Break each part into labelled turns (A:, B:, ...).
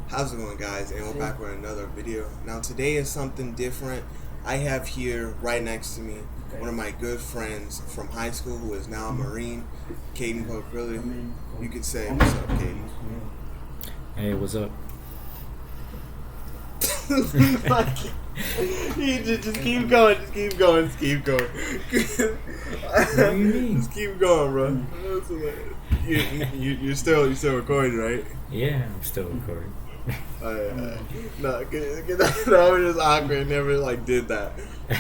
A: How's it going, guys? And we're back with another video. Now today is something different. I have here right next to me one of my good friends from high school who is now a Marine, Caden Pope-Billy. You could say what's up, Caden.
B: Hey, what's up?
A: You just keep going, just keep going, just keep going.
B: What do you mean?
A: Just keep going, bro. You're still recording, right?
B: Yeah, I'm still recording.
A: No, that was just awkward. Never did that.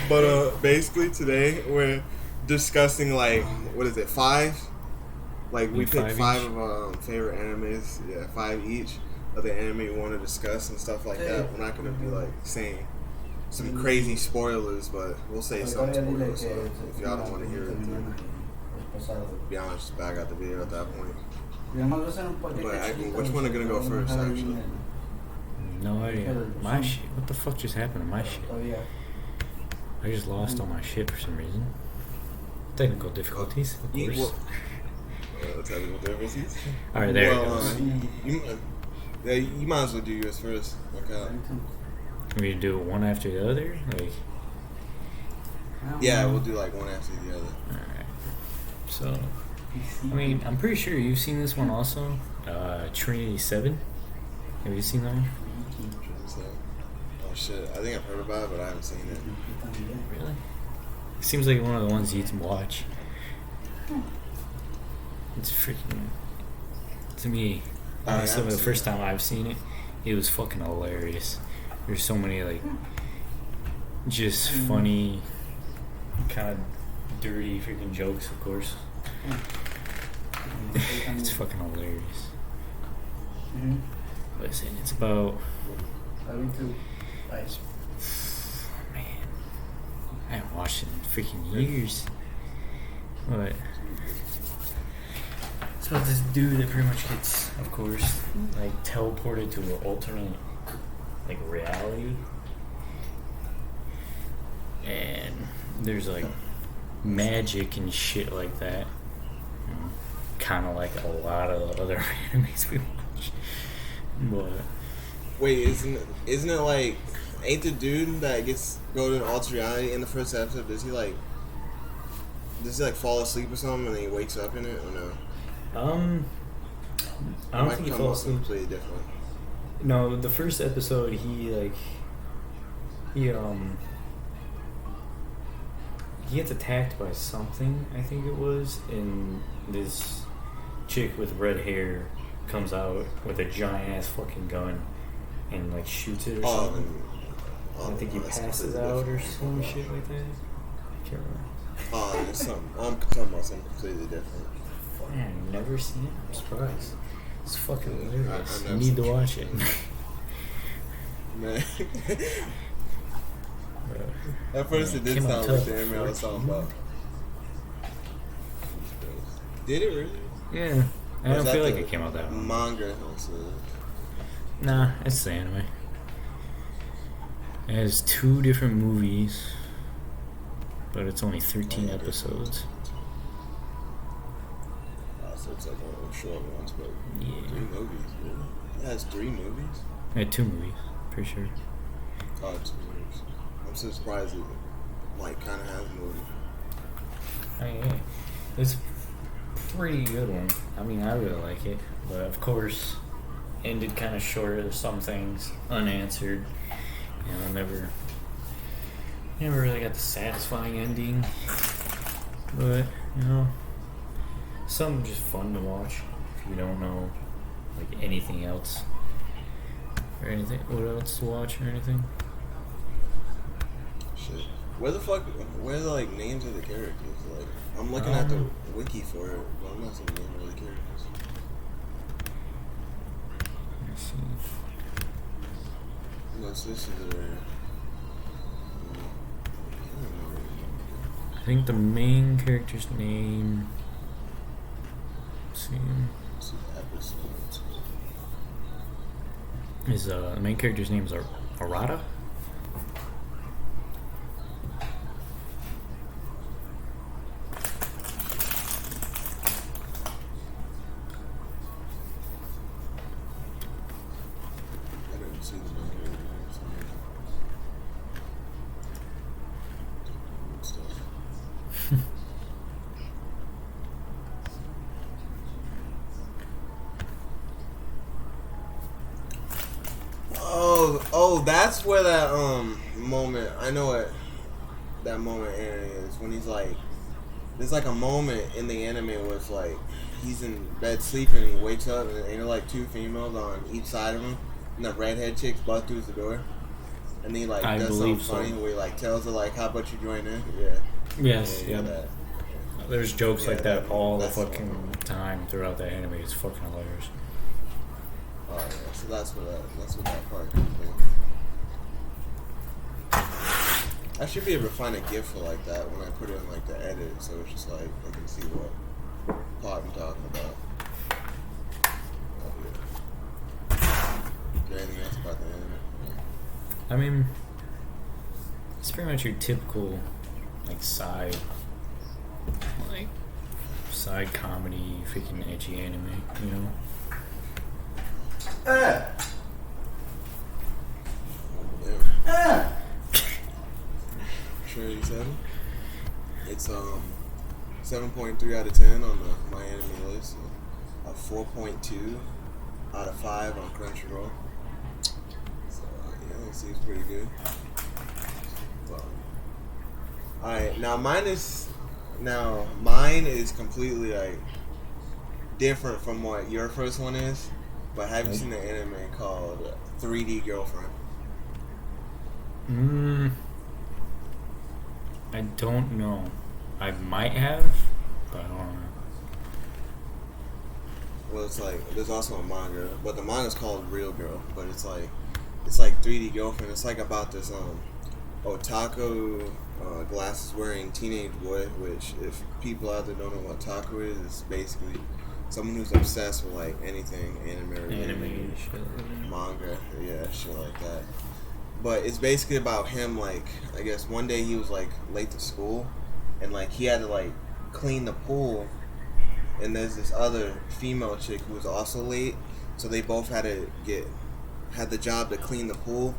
A: But basically today we're discussing what is it, 5? We picked 5 of our favorite animes. Yeah, 5 each of the anime we want to discuss and stuff like that. We're not gonna be saying some crazy spoilers, but we'll say some spoilers. So if y'all don't want to hear it, then be honest, just back out the video at that point. But which one are gonna go first, actually?
B: No idea. My shit? What the fuck just happened to my shit? I just lost all my shit for some reason. Technical difficulties, of course.
A: Technical difficulties?
B: Alright, there it goes.
A: You might as well do yours first. Okay.
B: We do one after the other?
A: Yeah, we'll do one after the other.
B: Alright. So, I'm pretty sure you've seen this one also. Trinity 7. Have you seen that one?
A: Oh shit, I think I've heard about it, but I haven't seen it.
B: Really? It seems like one of the ones you'd watch. It's freaking... To me, honestly, the first time I've seen it, it was fucking hilarious. There's so many, just funny, kind of dirty freaking jokes, of course. It's fucking hilarious. Listen, it's about... Man, I haven't watched it in freaking years. But it's about this dude that pretty much gets, of course, teleported to an alternate reality. And there's magic and shit like that. Kind of like a lot of the other animes we watch. But
A: wait, isn't it ain't the dude that go to an alternate reality in the first episode? Does he fall asleep or something and then he wakes up in it or no?
B: I don't think he falls asleep.
A: Completely different.
B: No, the first episode he gets attacked by something, I think it was, and this chick with red hair comes out with a giant ass fucking gun and shoots it or something. I think he passes out or some shit like that. I can't remember.
A: It's something. I'm talking about something completely different.
B: Man, I've never seen it. I'm surprised. It's fucking hilarious. You need to watch it.
A: Man. At first it did sound like the anime I was talking about. Did it really?
B: Yeah. I don't feel like it came out that long.
A: Manga also.
B: Nah, it's the anime. It has 2 different movies, but it's only 13 episodes.
A: So it's one short ones, but
B: yeah.
A: 3 movies. Really? It has 3 movies?
B: It had 2 movies, pretty sure.
A: Oh, 2 movies. I'm so surprised it kind of has a movie.
B: Yeah. It's a pretty good one. I really like it, but of course, ended kind of short. There's some things unanswered. Never really got the satisfying ending. But something just fun to watch if you don't know anything else or anything. What else to watch or anything?
A: Shit. Where are the names of the characters? I'm looking at the wiki for it, but I'm not seeing the name of the characters.
B: Let's see.
A: What's this?
B: I think the main character's name. Let's see.
A: Episodes.
B: Is the main character's name is Arata?
A: see the main character name. Stuff. Oh, that's where that moment. I know what that moment is when he's like, there's like a moment in the anime where it's like he's in bed sleeping and he wakes up and there are like two females on each side of him and the redhead chick busts through the door and he like does something funny where he like tells her like, how about you join in? Yeah.
B: Yes. Yeah.
A: That.
B: There's jokes like that all the fucking time throughout the anime. It's fucking hilarious.
A: Oh yeah, so that's what that part comes in. I should be able to find a GIF for like that when I put it in like the edit, so it's just like I can see what plot I'm talking about. Oh, yeah. Is there anything else about the anime?
B: I mean, it's pretty much your typical like side comedy, freaking edgy anime, you know.
A: Sure you said it? It's 7.3 out of 10 on the My Anime list, a 4.2 out of 5 on Crunchyroll. So yeah, it seems pretty good. Alright, now mine is completely like different from what your first one is. But have you seen the anime called 3D Girlfriend?
B: I don't know. I might have, but I don't know.
A: Well, it's like there's also a manga, but the manga's called Real Girl. But it's like 3D Girlfriend. It's like about this otaku glasses wearing teenage boy. Which, if people out there don't know what otaku is, it's basically someone who's obsessed with like anything anime related, manga, yeah, shit like that. But it's basically about him, like, I guess one day he was like late to school and like he had to like clean the pool, and there's this other female chick who was also late, so they both had the job to clean the pool.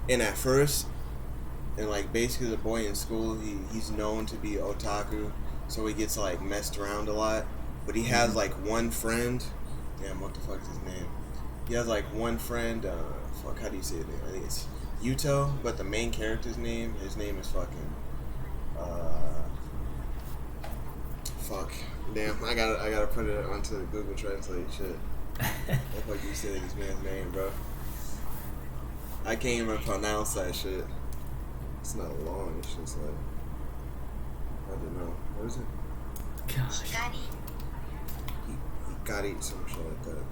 A: And at first, and like basically the boy in school, he's known to be otaku, so he gets like messed around a lot. But he has like one friend. Damn, what the fuck is his name? He has like one friend. How do you say it? I think it's Yuto. But the main character's name, his name is fucking. Fuck. Damn, I gotta put it onto the Google Translate shit. What the fuck you say this man's name, bro? I can't even pronounce that shit. It's not long. It's just like I don't know. What is it?
B: Gosh.
A: Hikari, some shit like that.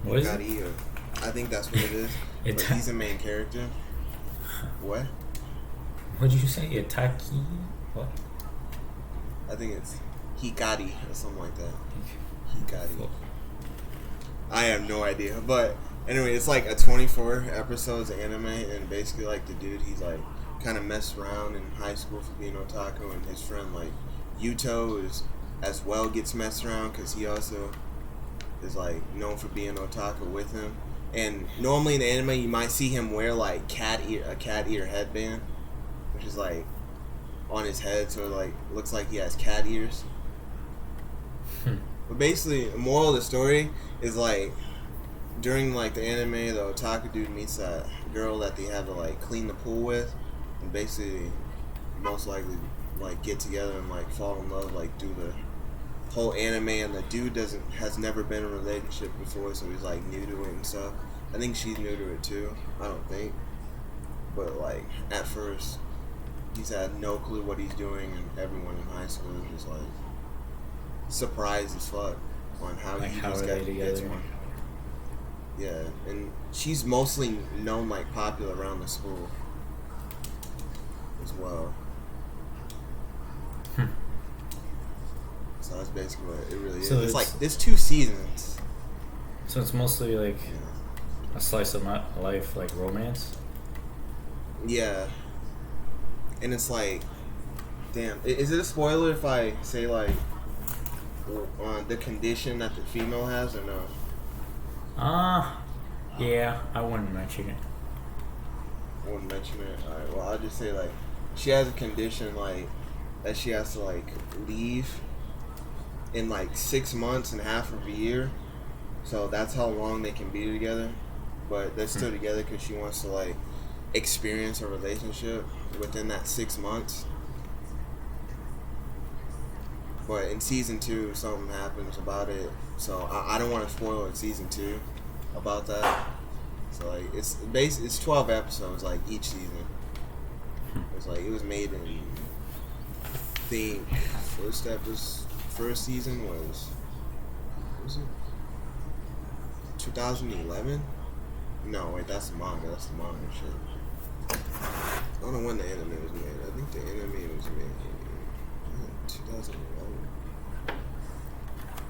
B: What is
A: Hikari,
B: it?
A: I think that's what it is. But he's the main character. What?
B: What did you say? Itaki? What?
A: I think it's Hikari or something like that. Hikari. I have no idea. But anyway, it's like a 24 episodes anime, and basically like the dude, he's like kind of messed around in high school for being otaku, and his friend like Yuto is as well gets messed around because he also is like known for being otaku with him. And normally in the anime you might see him wear like a cat ear headband, which is like on his head, so it like looks like he has cat ears. But basically, the moral of the story is like during like the anime, the otaku dude meets that girl that they have to like clean the pool with, and basically most likely like get together and like fall in love like through the whole anime. And the dude has never been in a relationship before, so he's like new to it and stuff. I think she's new to it too. I don't think, but like at first he's had no clue what he's doing, and everyone in high school is just like surprised as fuck on how
B: like
A: he
B: how
A: just
B: are they
A: gets
B: together?
A: one. Yeah, and she's mostly known like popular around the school as well. So that's basically what it really is.
B: So
A: it's like there's 2 seasons.
B: So it's mostly like
A: Yeah.
B: a slice of life, like romance.
A: Yeah. And it's like, damn, is it a spoiler if I say like the condition that the female has or no?
B: Yeah, I wouldn't mention it.
A: I wouldn't mention it. Alright, well, I'll just say, like, she has a condition, like, that she has to, like, leave in, like, 6 months and half of a year. So that's how long they can be together. But they're still together because she wants to, like, experience a relationship within that 6 months. But in season 2, something happens about it. So I don't want to spoil in season 2 about that. So like it's 12 episodes like each season. It's like it was made in I think first season was it 2011? No, wait, that's the manga. That's the manga shit. I don't know when the anime was made. I think the anime was made in 2011.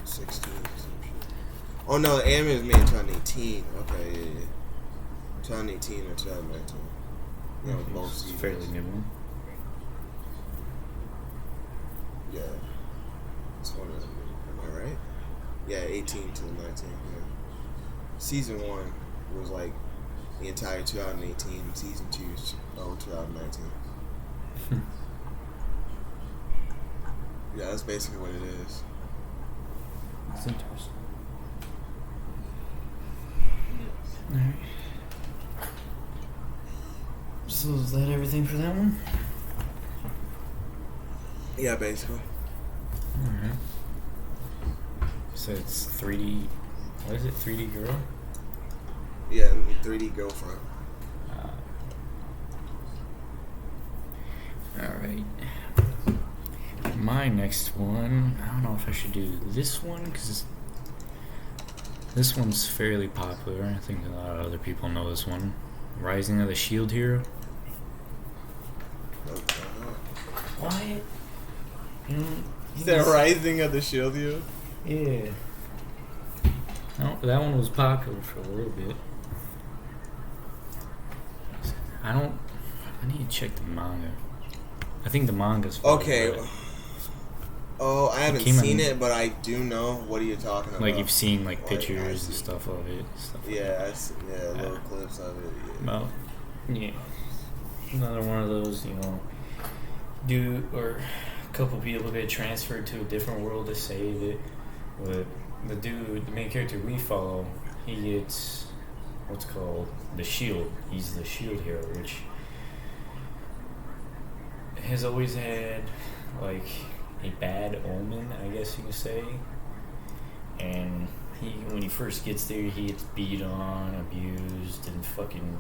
A: 16 or some shit. Oh no, the anime was made in 2018. Okay, yeah. 2018 or 2019. Yeah, with both seasons.
B: Fairly new one.
A: Yeah. It's one of them. Am I right? Yeah, 18 to 19. Yeah. Season 1 was like the entire 2018. Season 2 is 2019. Yeah, that's basically what it is.
B: That's interesting. Alright. So is that everything for that one?
A: Yeah, basically.
B: Alright. So it's 3D. What is it? 3D girl?
A: Yeah, 3D girlfriend.
B: Alright. My next one, I don't know if I should do this one because this one's fairly popular. I think a lot of other people know this one. Rising of the Shield Hero. What?
A: The Rising of the Shield Hero?
B: Yeah. No, that one was popular for a little bit. I need to check the manga. I think the manga's
A: okay. Oh, I haven't seen it, but I do know what are you talking about.
B: Like you've seen like pictures and stuff of it.
A: Little clips of it. Yeah.
B: Well, yeah. Another one of those, or a couple people get transferred to a different world to save it. But the main character we follow, he gets what's called the shield. He's the shield hero, which has always had like a bad omen, I guess you could say. And when he first gets there, he gets beat on, abused, and fucking.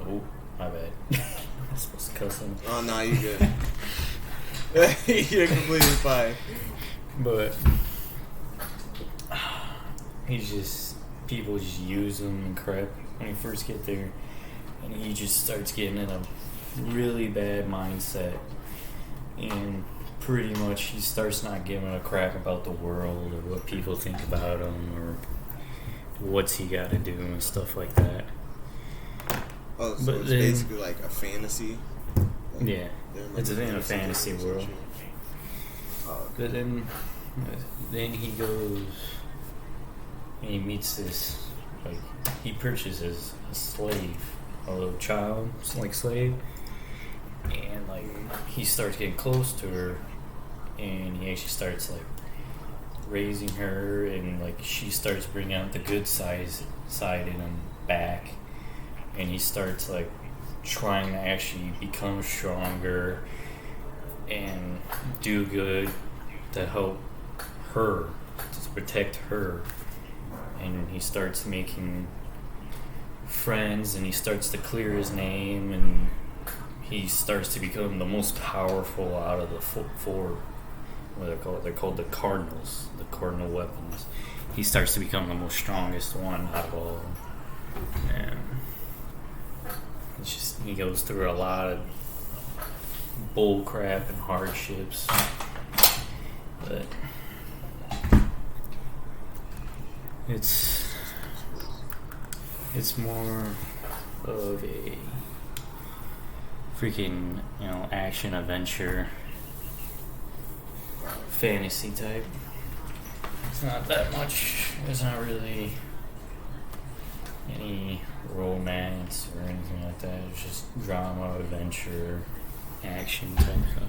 B: Oh, my bad. I'm supposed to cuss him.
A: Oh no, you're good. You're completely fine.
B: But people just use him and crap when you first get there, and he just starts getting in a really bad mindset, and pretty much he starts not giving a crap about the world or what people think about him or what's he got to do and stuff like that.
A: Oh, so it's basically like a fantasy. Like,
B: yeah, it's in a fantasy world.
A: Oh, okay.
B: But then he goes and he meets this, like, he purchases a slave, a little child, like slave, and like he starts getting close to her, and he actually starts like raising her, and like she starts bringing out the good side in him back, and he starts like trying to actually become stronger and do good to help her, to protect her. And he starts making friends, and he starts to clear his name, and he starts to become the most powerful out of the four. What they're called? They're called the Cardinals, the Cardinal weapons. He starts to become the most strongest one out of all of them. And it's just, he goes through a lot of bull crap and hardships. But it's more of a freaking, action adventure fantasy type. It's not that much. There's not really any romance or anything like that. It's just drama, adventure, action type stuff.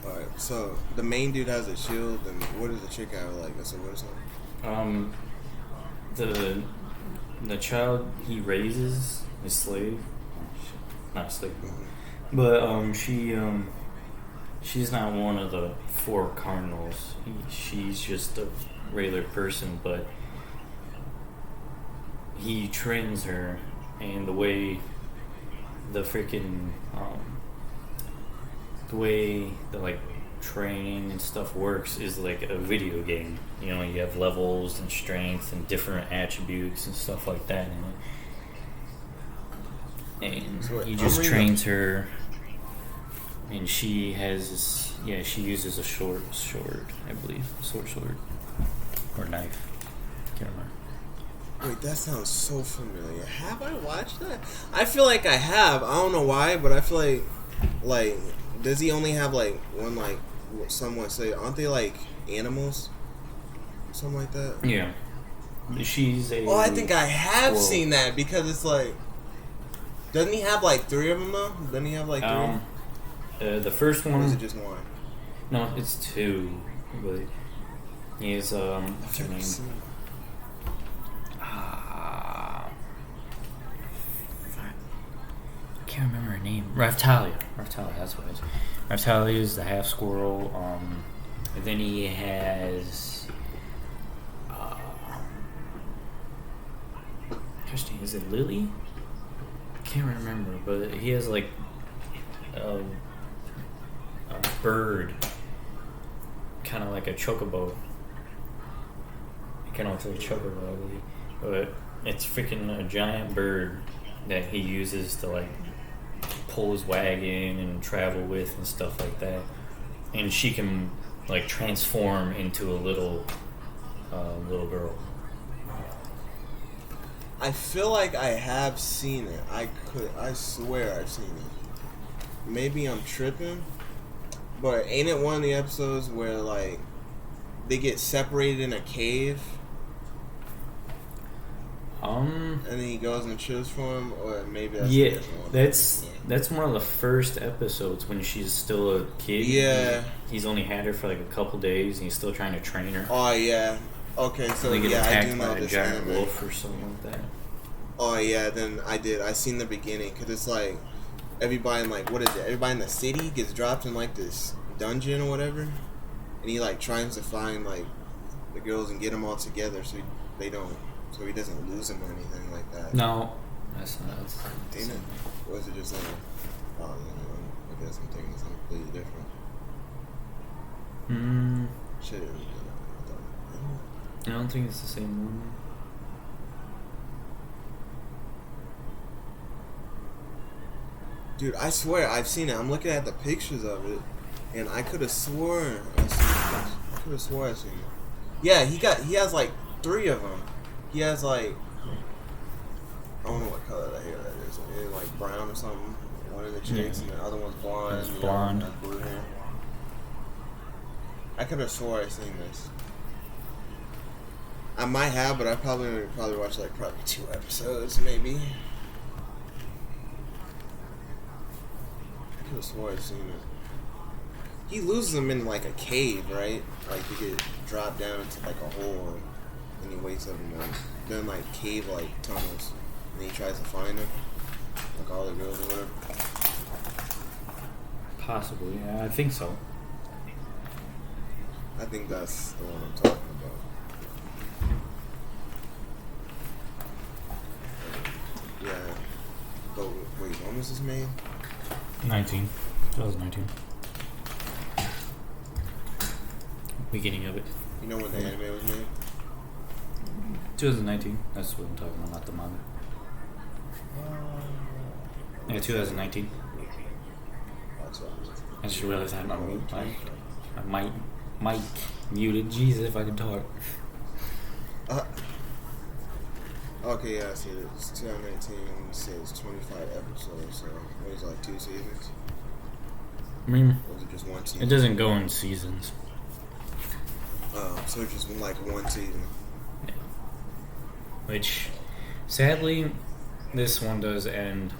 A: Alright, so the main dude has a shield, and what does the chick have, like a sword or something?
B: The child he raises is slave, not a slave,
A: Mm-hmm.
B: but she's not one of the four cardinals. She's just a regular person, but he trains her, and the way the freaking the way the like training and stuff works is like a video game. You know, you have levels and strength and different attributes and stuff like that in it. And
A: So
B: he just trains her, and she has she uses a sword, I believe, sword or knife. Can't remember.
A: Wait, that sounds so familiar. Have I watched that? I feel like I have. I don't know why, but I feel like, does he only have like one, like someone say, aren't they like animals? Something like that?
B: Yeah. She's a...
A: Oh, I think I have
B: squirrel.
A: seen that, because it's like, doesn't he have like 3 of them though? Doesn't he have like 3?
B: The first
A: Or
B: one...
A: is it just one?
B: No, it's 2. But he's, what's her
A: I've
B: name?
A: seen it.
B: I can't remember her name. Raftalia, that's what it is. Raftalia is the half squirrel. And then he has. Gosh dang, is it Lily? I can't remember, but he has like a bird, kind of like a chocobo. I can't say chocobo, I believe, but it's freaking a giant bird that he uses to like pull his wagon and travel with and stuff like that. And she can like transform into a little girl.
A: I feel like I have seen it. I swear I've seen it. Maybe I'm tripping, but ain't it one of the episodes where like they get separated in a cave, and then he goes and chills for him, or maybe that's a
B: Yeah,
A: different one.
B: that's one of the first episodes when she's still a kid.
A: Yeah.
B: He's only had her for like a couple days, and he's still trying to train her.
A: Oh yeah. Okay, so
B: They get
A: yeah, I
B: attacked
A: do know
B: by a
A: this
B: giant
A: anime.
B: wolf or something like that.
A: Oh yeah, then I seen the beginning, because it's like everybody in like, what is it? Everybody in the city gets dropped in like this dungeon or whatever, and he like tries to find like the girls and get them all together so so he doesn't lose them or anything like that.
B: No, that's not.
A: Ain't it? Or is it just like, oh, I guess I'm thinking something completely different. Shit.
B: I don't think it's the same one.
A: Dude, I swear I've seen it. I'm looking at the pictures of it, and I could have sworn I've seen it. I could have sworn I've seen it. Yeah, he has like 3 of them. He has like, I don't know what color that hair that is. It's like brown or something. One of the chicks, and the other one's blonde.
B: It's
A: and the
B: blonde.
A: other one has blue hair. I could have swore I've seen this. I might have, but I probably watched like 2 episodes, maybe. I could have swore I've seen it. He loses them in like a cave, right? Like they get dropped down into like a hole, and he wakes up in like then like cave like tunnels, and he tries to find them, like all the girls or whatever.
B: Possibly, yeah, I think so.
A: I think that's the one I'm talking about. Yeah. But wait, when was this made?
B: 2019. Beginning of it.
A: You know when the anime was made?
B: 2019. That's what I'm talking about, not the manga. Yeah, 2019.
A: That's what I was.
B: I just realized I had my mic muted. Jesus, if I could talk.
A: Okay, yeah, I see it. It's 2019. It says 25 episodes, so it was like 2 seasons.
B: I mean,
A: Or was it just 1 season?
B: it doesn't go in seasons.
A: So it's just like 1 season.
B: Yeah. Which, sadly, this one does end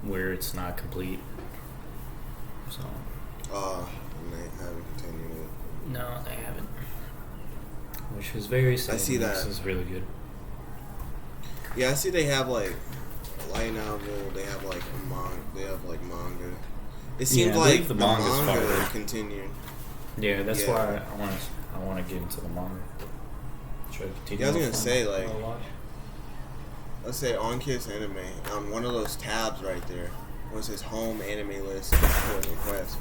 B: where it's not complete. So.
A: And they haven't continued it.
B: No, they haven't. Which is very sad.
A: I see that.
B: This is really good.
A: Yeah, I see they have like a light novel. They have like manga. It seems like the manga continued.
B: Yeah, that's why I want to get into the manga. Should I continue?
A: Yeah, I was gonna say like, let's say on Kiss Anime, on one of those tabs right there, where it says Home Anime List, request,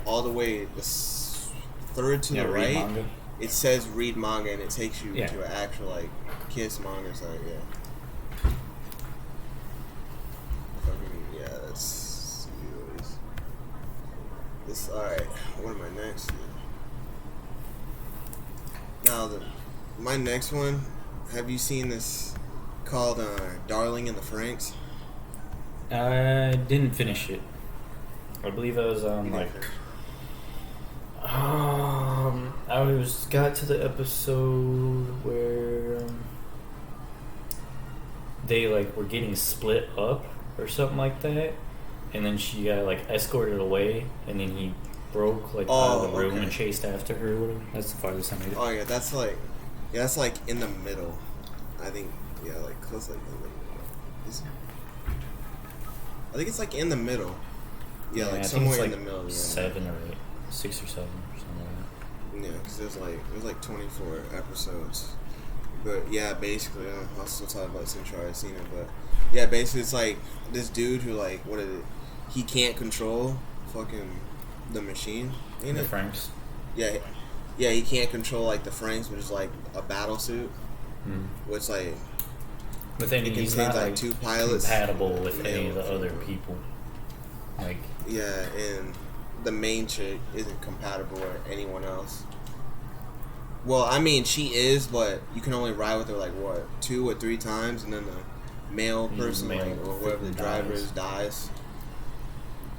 A: all the way the third to the right, manga. It says Read Manga, and it takes you to an actual like Kiss manga site. Yeah, let's see what is this. All right, what am I next? Now my next one. Have you seen this called Darling in the Franxx?
B: I didn't finish it. I believe I was on I got to the episode where they like were getting split up or something like that, and then she got like escorted away, and then he broke like out of the room and chased after her. Or whatever. That's the farthest I made it.
A: Oh yeah, that's like in the middle. I think like close like in the middle. I think it's like in the middle. Yeah, like somewhere in the middle.
B: 7 or 8, 6 or 7 or something like that.
A: Yeah, because there's like 24 episodes. But yeah, basically, I'll still talk about since I've seen it. But yeah, basically, it's like this dude who like he can't control fucking the machine.
B: The Franxx.
A: Yeah, he can't control like the Franxx, which is like a battle suit. Which like.
B: But then
A: it
B: he's
A: contains
B: not
A: like 2 pilots
B: compatible with any of the other people. Like
A: and the main chick isn't compatible with anyone else. Well, I mean she is, but you can only ride with her like what 2 or 3 times, and then the male person or whoever the driver is dies.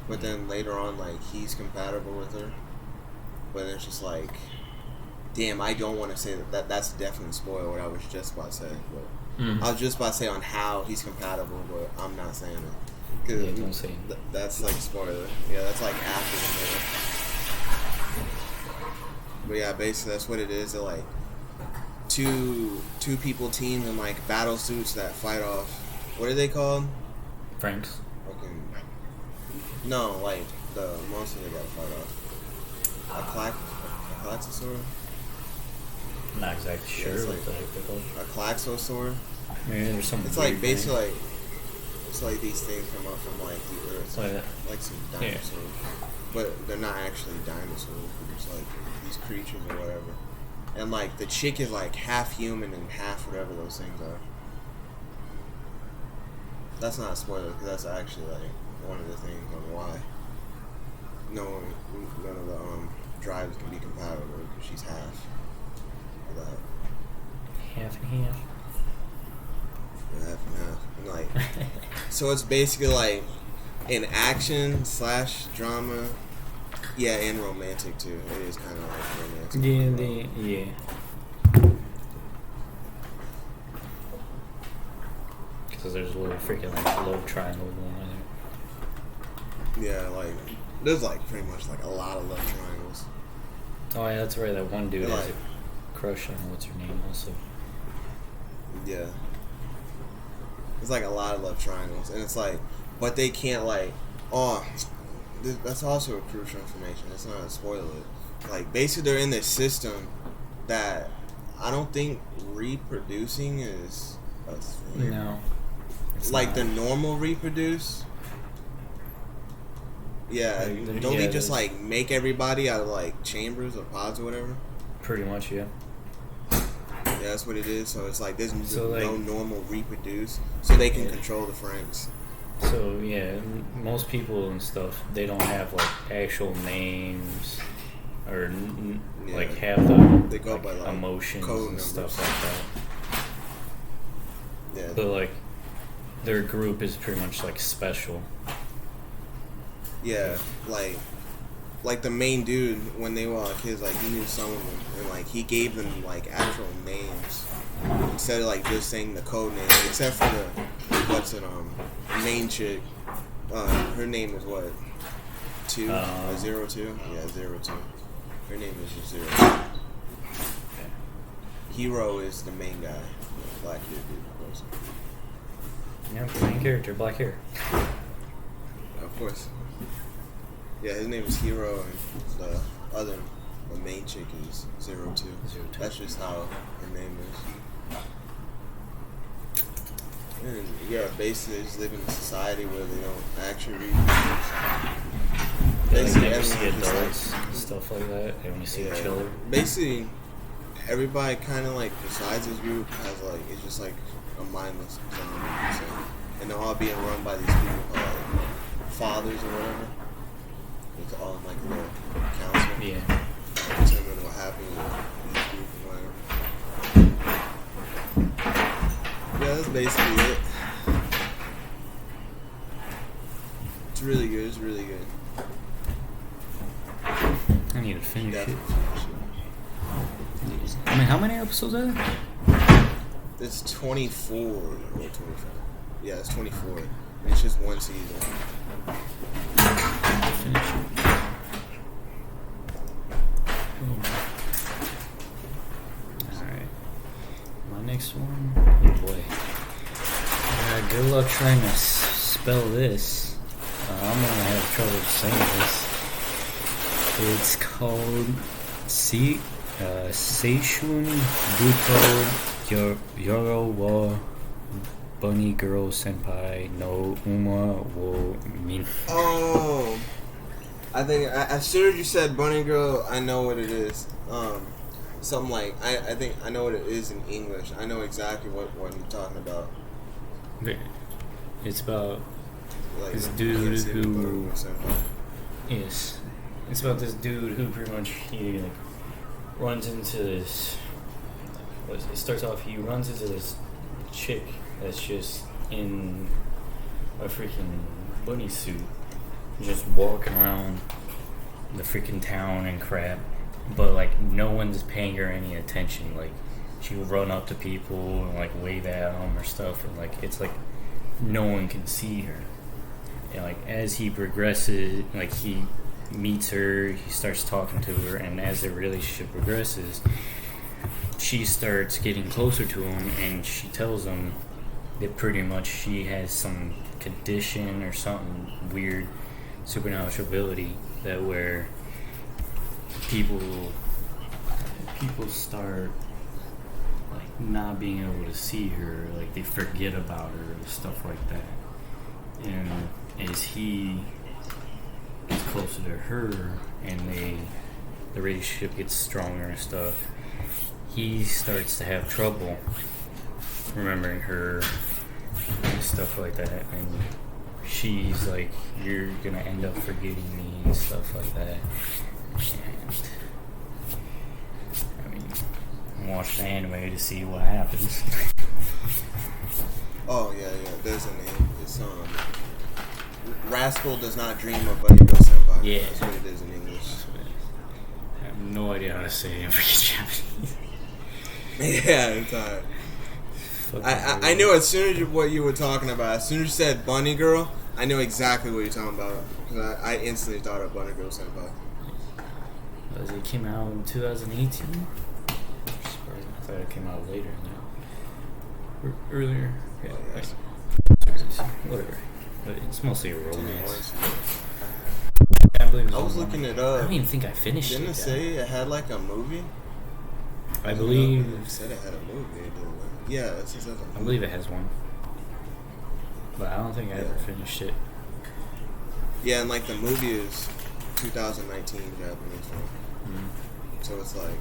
A: But then later on, like he's compatible with her. But it's just like, damn, I don't want to say that. That's definitely spoil what I was just about to say, but. I was just about to say on how he's compatible, but I'm not saying it.
B: Don't say it.
A: That's like a spoiler. Yeah, that's like after the middle. But yeah, basically that's what it is. They're like two people teams in like battle suits that fight off. What are they called?
B: Franxx.
A: No, like the monster they gotta fight off. A Klaxosaur?
B: I'm not exactly sure
A: it's
B: what
A: like
B: the heck they're called.
A: A Klaxosaur?
B: Maybe there's some.
A: It's like basically like it's like these things come up from like the earth, like some dinosaurs, but they're not actually dinosaurs. It's like these creatures or whatever. And like the chick is like half human and half whatever those things are. That's not a spoiler because that's actually like one of the things on why none of the drives can be compatible because she's half.
B: Half and half.
A: Yeah, half and half. And like, so it's basically like an action / drama. Yeah, and romantic too. It is kind of like romantic.
B: Yeah. Because there's a little freaking like love triangle going on
A: there. Yeah, like there's like pretty much like a lot of love triangles.
B: Oh yeah, that's right. That one dude has a crush on what's her name also.
A: Yeah. There's like a lot of love triangles, and it's like, but they can't like, that's also a crucial information. It's not a spoiler. Like basically, they're in this system that I don't think reproducing is a thing.
B: No.
A: Like the normal reproduce. Yeah, don't they just like make everybody out of like chambers or pods or whatever?
B: Pretty much, yeah.
A: Yeah, that's what it is. So it's like there's no normal reproduce, so they can control the Franxx.
B: So yeah, most people and stuff, they don't have like actual names or like have
A: they go
B: like,
A: by like
B: emotions
A: code
B: and
A: numbers.
B: stuff like that.
A: Yeah,
B: but like their group is pretty much like special.
A: Yeah, like the main dude when they were kids, like he knew some of them, and like he gave them like actual names instead of like just saying the code name, except for the main chick. Her name is what? 02? Yeah, 02. Her name is just 02. Hero is the main guy, the black dude, of course.
B: Yeah, main character, black hair.
A: Of course. Yeah, his name is Hero, and the main chick is 02. That's just how her name is. And yeah, basically they just live in a society where they don't actually read books.
B: They never see adults and stuff like that. They only see each other.
A: Basically, everybody kind of like besides this group has like it's just like a mindless zone, and they're all being run by these people called like fathers or whatever. It's all in like a little council.
B: Yeah.
A: Determine what happens with each group and whatever. Yeah, that's basically it. It's really good. It's really good.
B: I need to finish it.
A: Definitely finish it.
B: I mean, how many episodes are there?
A: It's 24 or 25. Yeah, it's 24. And it's just one season.
B: Finish it. Alright. My next one. Oh boy. Good luck trying to spell this. I'm gonna have trouble saying this. It's called Seishun Buto Yoro wa Bunny Girl Senpai no Uma wo Min.
A: Oh, I think as soon as you said Bunny Girl, I know what it is. Something like I think I know what it is in English. I know exactly what you're talking about.
B: It's about
A: Like,
B: this dude who
A: Yes.
B: it's about this dude who pretty much he like runs into this. It starts off he runs into this chick that's just in a freaking bunny suit, just walking around the freaking town and crap. But like no one's paying her any attention. Like she'll run up to people and like wave at them or stuff, and like it's like no one can see her. And like as he progresses, like he meets her, he starts talking to her, and as their relationship progresses, she starts getting closer to him, and she tells him that pretty much she has some condition or something weird, supernatural ability that where people start like not being able to see her, like they forget about her, stuff like that. And as he gets closer to her and the relationship gets stronger and stuff, he starts to have trouble remembering her and stuff like that, and she's like, you're gonna end up forgetting me and stuff like that. And I mean, watch the anime to see what happens.
A: Oh yeah, there's a name. It's Rascal Does Not Dream of Bunny Girl Senpai.
B: Yeah,
A: that's what it is in English.
B: I have no idea how to say it in freaking Japanese.
A: Yeah, it's alright. I knew as soon as what you were talking about. As soon as you said Bunny Girl, I knew exactly what you're talking about. Because I instantly thought of Bunny Girl Senpai.
B: It came out in 2018? I thought it came out later now. Earlier. Yeah,
A: yes.
B: Whatever. But it's mostly a romance.
A: I was looking it up.
B: I don't even think I finished
A: Didn't it say it had like a movie?
B: I believe
A: it said it had a movie. Yeah, it says it has a movie.
B: I believe it has one. But I don't think I ever finished it.
A: Yeah, and like the movie is 2019 Japanese film.
B: Mm-hmm.
A: So it's like,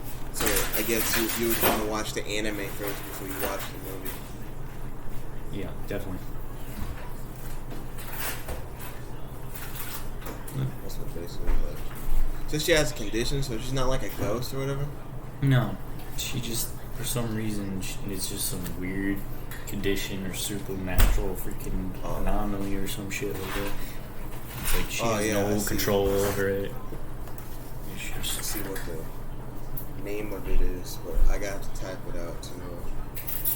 A: I guess you would want to watch the anime first before you watch the movie.
B: Yeah, definitely.
A: That's what basically like. So she has a condition, so she's not like a ghost or whatever?
B: No. She just, for some reason, it's just some weird condition or supernatural freaking anomaly or some shit like that. It's like she has no control over it.
A: Let's see what the name of it is, but I got to type it out to know.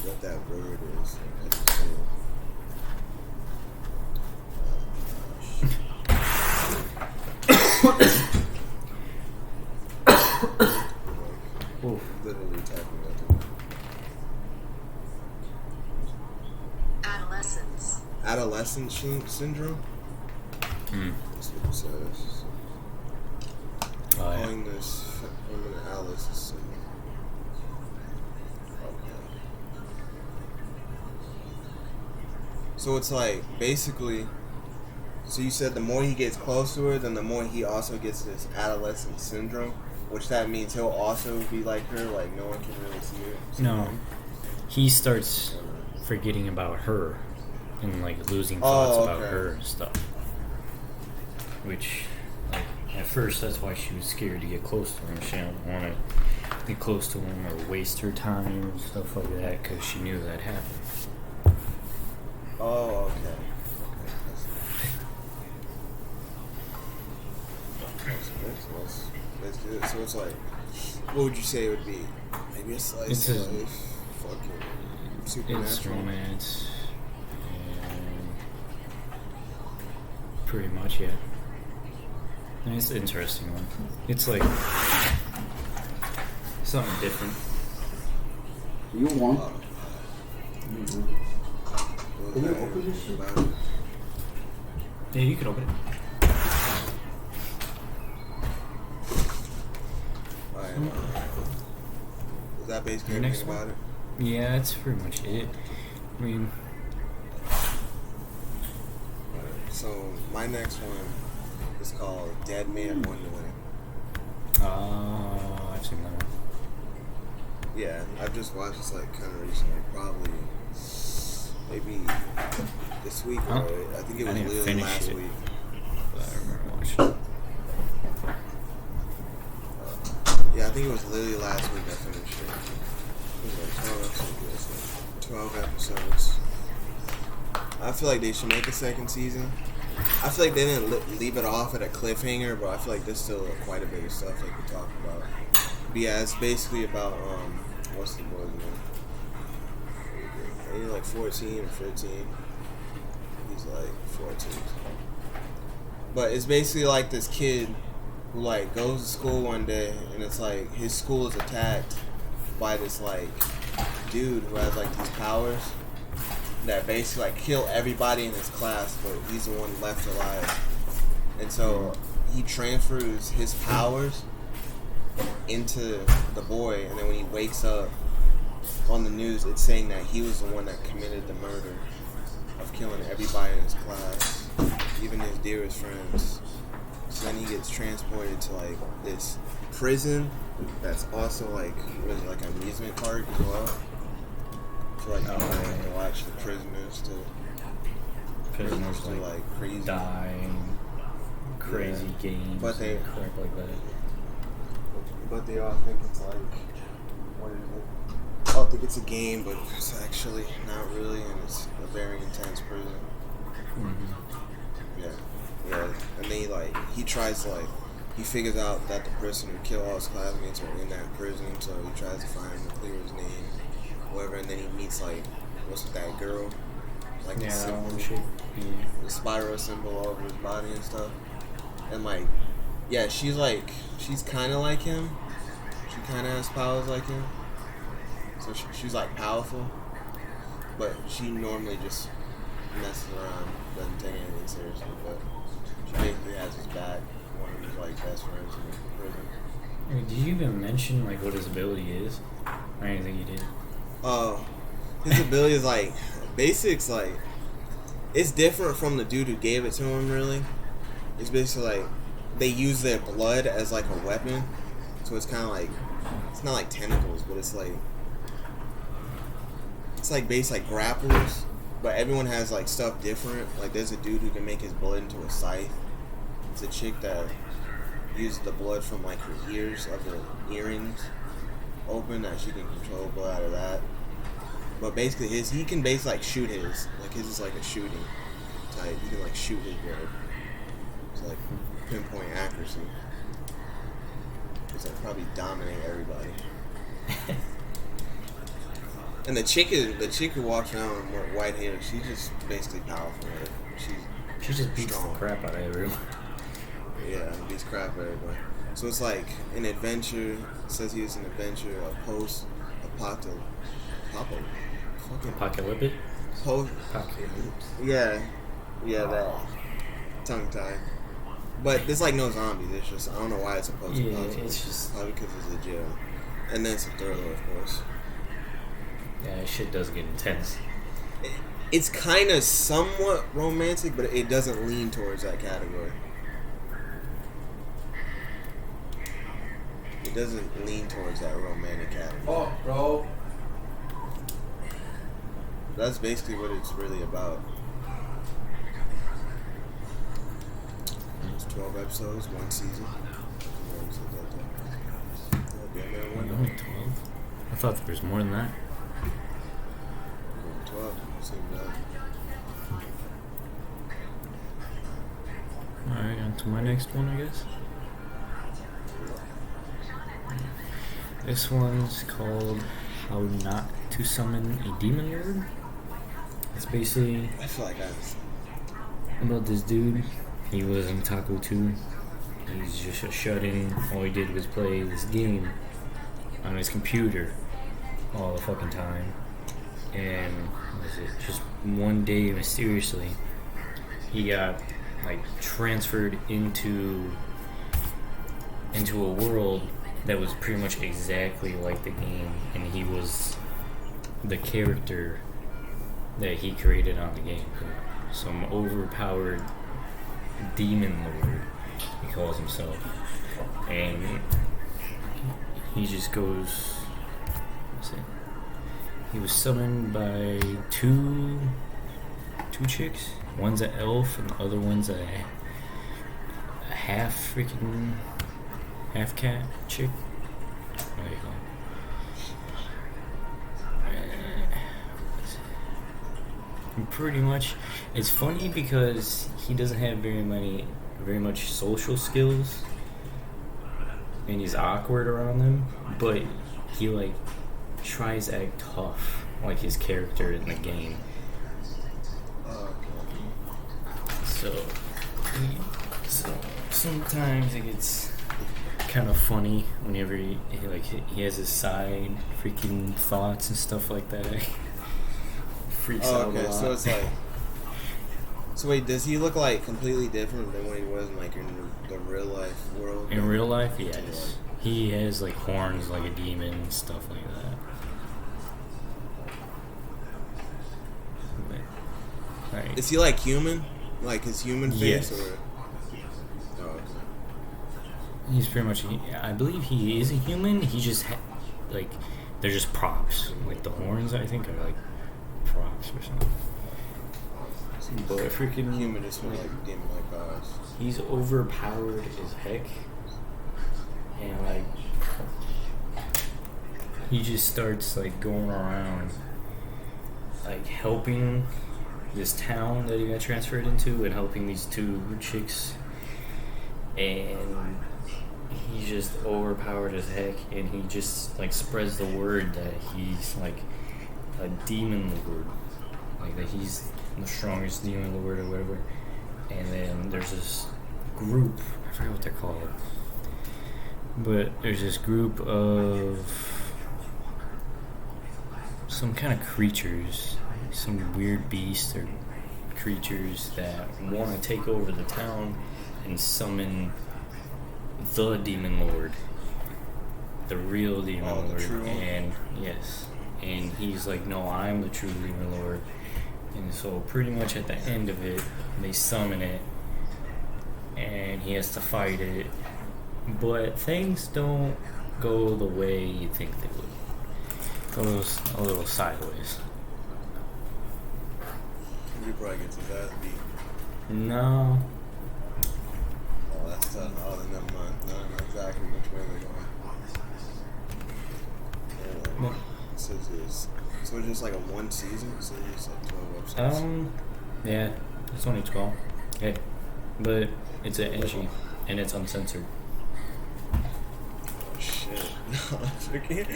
A: what that word is. How do you say it?
B: Oof.
A: Literally typing that.
C: Adolescence.
A: Adolescent syndrome? That's what it says.
B: Oh, yeah.
A: Calling this feminine adolescent syndrome. Okay. So it's like, basically, so you said the more he gets close to her, then the more he also gets this adolescent syndrome, which that means he'll also be like her, like no one can really see her.
B: No. He starts forgetting about her and like losing thoughts about her and stuff. Which, like, at first that's why she was scared to get close to him. She didn't want to get close to him or waste her time and stuff like that because she knew that happened.
A: Oh, okay. Let's do it. So it's like, what would you say it would be? Maybe a slice of life, fucking supernatural.
B: It's romance, and pretty much, yeah. And it's an interesting one. It's like something different.
D: You want?
A: Can you open this shit?
B: Yeah, you can open it.
A: Is that basically
B: Your
A: everything
B: next
A: about it?
B: Yeah, that's pretty much it. I mean,
A: So my next one is called Dead Man Wonderland.
B: I've seen that one.
A: Yeah, I've just watched this like kind of recently, probably maybe this week or I think it was
B: didn't
A: literally
B: finish
A: last
B: it.
A: week.
B: But I remember watching it.
A: Yeah, I think it was literally last week I finished it. It was like 12 episodes. I feel like they should make a second season. I feel like they didn't leave it off at a cliffhanger, but I feel like there's still quite a bit of stuff they could talk about. But yeah, it's basically about, what's the boy's name? He's like 14 or 15. He's like 14. But it's basically like this kid who like goes to school one day and it's like his school is attacked by this like dude who has like these powers that basically like kill everybody in his class, but he's the one left alive. And so he transfers his powers into the boy, and then when he wakes up on the news, it's saying that he was the one that committed the murder of killing everybody in his class, even his dearest friends. So then he gets transported to like this prison that's also like, what is it, like an amusement park as well. To like watch the prisoners
B: Prisoners
A: to
B: like,
A: like crazy
B: dying, crazy games,
A: but they
B: and crap like that.
A: But they all think it's like, what is it? I don't think it's a game, but it's actually not really, and it's a very intense prison.
B: Mm-hmm.
A: Yeah. And then he tries to he figures out that the person who killed all his classmates are in that prison, so he tries to find him, clear his name, whatever, and then he meets what's that girl? Like the symbol, the spiral symbol all over his body and stuff. And yeah, she's kind of like him. She kind of has powers like him. So she's like powerful, but she normally just messes around, doesn't take anything seriously. But she basically has his back. One of his like best friends in prison.
B: Did you even mention like what his ability is, or anything you did?
A: His ability is basics. It's different from the dude who gave it to him. Really, it's basically they use their blood as like a weapon. So it's kind of it's not like tentacles, but it's based like grapplers. But everyone has stuff different. There's a dude who can make his blood into a scythe. It's a chick that uses the blood from her ears of her earrings open, that she can control blood out of that. But basically he can shoot his. His is a shooting type. He can shoot his blood. It's pinpoint accuracy. It's probably dominate everybody. And the chick who walks around with white hair, she's just basically powerful.
B: She just beats
A: strong.
B: the crap out of everyone.
A: Yeah, beats crap out of everyone. So it's like an adventure. It says he's an adventure, a
B: Apocalyptic?
A: Yeah, that tongue tie. But there's like no zombies. It's just I don't know why it's supposed to.
B: Yeah, it's just
A: probably because it's a jail, and then it's a thriller, of course.
B: Yeah, shit does get intense.
A: It's kind of somewhat romantic, but it doesn't lean towards that category. It doesn't lean towards that romantic category.
D: Oh, bro.
A: That's basically what it's really about. It's 12 episodes, one season.
B: Only 12? I thought there was more than that.
A: 12, same that.
B: Alright, on to my next one, I guess. This one's called How Not to Summon a Demon Lord. It's basically
A: I feel like
B: about this dude. He was in Taco 2. He's just a shut-in. All he did was play this game on his computer all the fucking time. And what was it? Just one day, mysteriously, he got like transferred into a world that was pretty much exactly like the game, and he was the character that he created on the game. Some overpowered demon lord, he calls himself, and he just goes. What's it? He was summoned by two chicks. One's an elf, and the other one's a half cat chick. What do you call it? Pretty much, it's funny because he doesn't have very much social skills, and he's awkward around them. But he like tries to act tough, like his character in the game. So sometimes it gets kind of funny whenever he has his side freaking thoughts and stuff like that. Freaks out a lot.
A: So it's like. So wait, does he look like completely different than what he was in like in the real life world?
B: In real life, yes. He has like horns like a demon and stuff like that. But, right.
A: Is he like human? Like his human face,
B: Yes.
A: or? Oh, okay.
B: He's pretty much. I believe he is a human. He just like they're just props. Like the horns, I think, are like props or something. But freaking
A: Human is more like demon-like powers.
B: he's overpowered as heck, and like he just starts like going around, like helping this town that he got transferred into, and helping these two chicks, and he's just overpowered as heck, and he just like spreads the word that he's like a demon lord, like that he's the strongest demon lord or whatever. And then there's this group, I forget what they're called, but there's this group of some kind of creatures, some weird beasts or creatures that want to take over the town and summon the demon lord, the real demon lord.
A: The true one?
B: And yes, and he's like, no, I'm the true demon lord. And so pretty much at the end of it, they summon it, and he has to fight it. But things don't go the way you think they would. Goes a little sideways.
A: You probably get to that beat.
B: No.
A: Oh, that's tough. Oh, then never mind. No, I know exactly which way they're going. So it's just like a one season? So it's like 12 episodes?
B: Yeah, it's only 12. Hey, but it's an edgy, and it's uncensored.
A: Oh, shit. No, it's okay.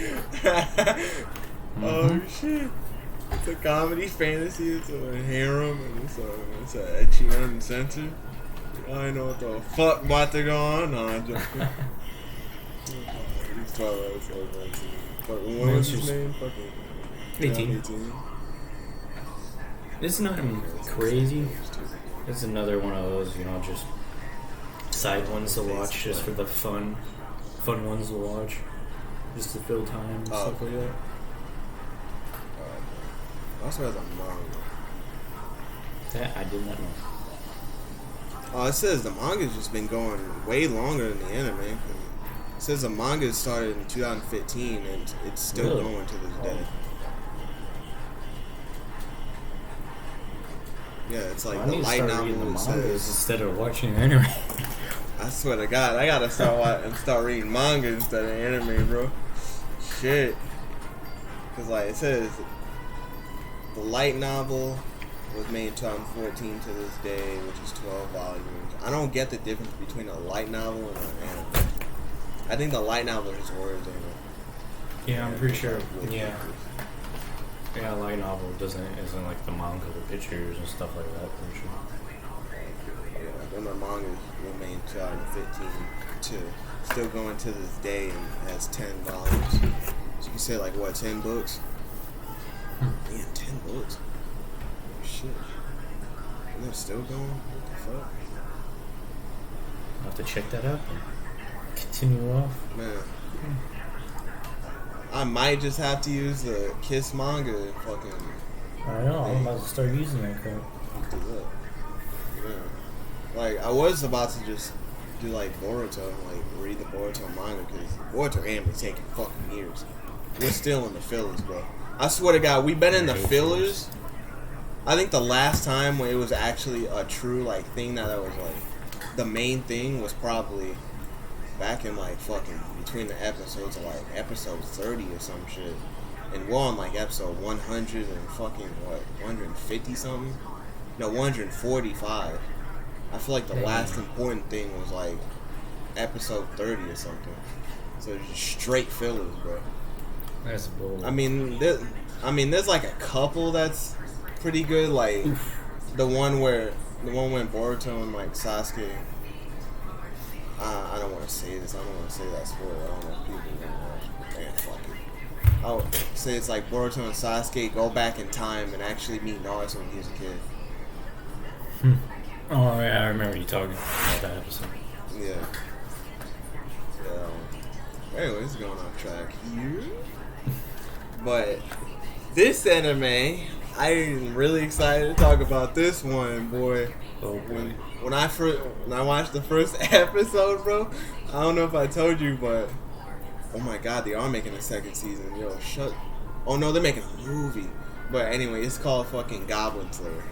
A: Oh shit! It's a comedy fantasy. It's a harem, and it's a ecchi uncensored. I know what the fuck about to go on. No, I'm joking. He's 12 episodes. Fucking what was his name? Fucking
B: 18. It's nothing crazy. It's another one of those, just side ones to watch, just for the fun ones to watch, just to fill time and stuff like that.
A: Also has a manga.
B: That I did not know.
A: Oh, it says the manga's just been going way longer than the anime. It says the manga started in 2015 and it's still
B: Really?
A: going to this day. Yeah, it's like
B: I
A: the
B: need to
A: light
B: start reading the
A: novel
B: mangas
A: says.
B: instead of watching the anime.
A: I swear to God, I gotta start reading manga instead of anime, bro. Shit. Cause like it says, the light novel was made in 2014 to this day, which is 12 volumes. I don't get the difference between a light novel and an anime. I think the light novel is words anyway.
B: Yeah, I'm pretty sure. Yeah, light novel isn't like the manga with pictures and stuff like that. Pretty sure.
A: Yeah, then the manga was made in 2015 too. Still going to this day and has 10 volumes. So you can say like what, 10 books? Yeah, 10 books. Oh, shit. And they're still going? What the fuck?
B: I'll have to check that out and continue off.
A: Man. I might just have to use the Kiss manga and fucking
B: I know, I'm about to start using that crap.
A: do that. Yeah. Like, I was about to just do like Boruto, like read the Boruto manga, because Boruto anime is taking fucking years. We're still in the fillers, bro. I swear to God, we've been in the fillers. I think the last time when it was actually a true like thing that was like the main thing was probably back in like fucking between the episodes of like episode 30 or some shit, and we're on like episode 100 and fucking what 150 something, no 145. I feel like the last important thing was like episode 30 or something. So it's just straight fillers, bro.
B: That's bull.
A: I mean, there's like a couple that's pretty good, like the one when Boruto and like Sasuke. I don't want to say this. I don't want to say that spoiler. I don't know if people are gonna watch. Man, fuck it. I would say it's like Boruto and Sasuke go back in time and actually meet Naruto when he was a kid.
B: Oh yeah, I remember you talking about that episode.
A: Yeah. Anyways, going off track here. But this anime, I'm really excited to talk about this one, boy.
B: Oh boy.
A: When I watched the first episode, bro, I don't know if I told you, but oh my God, they are making a second season. Yo, shut. Oh no, they're making a movie. But anyway, it's called fucking Goblin Slayer.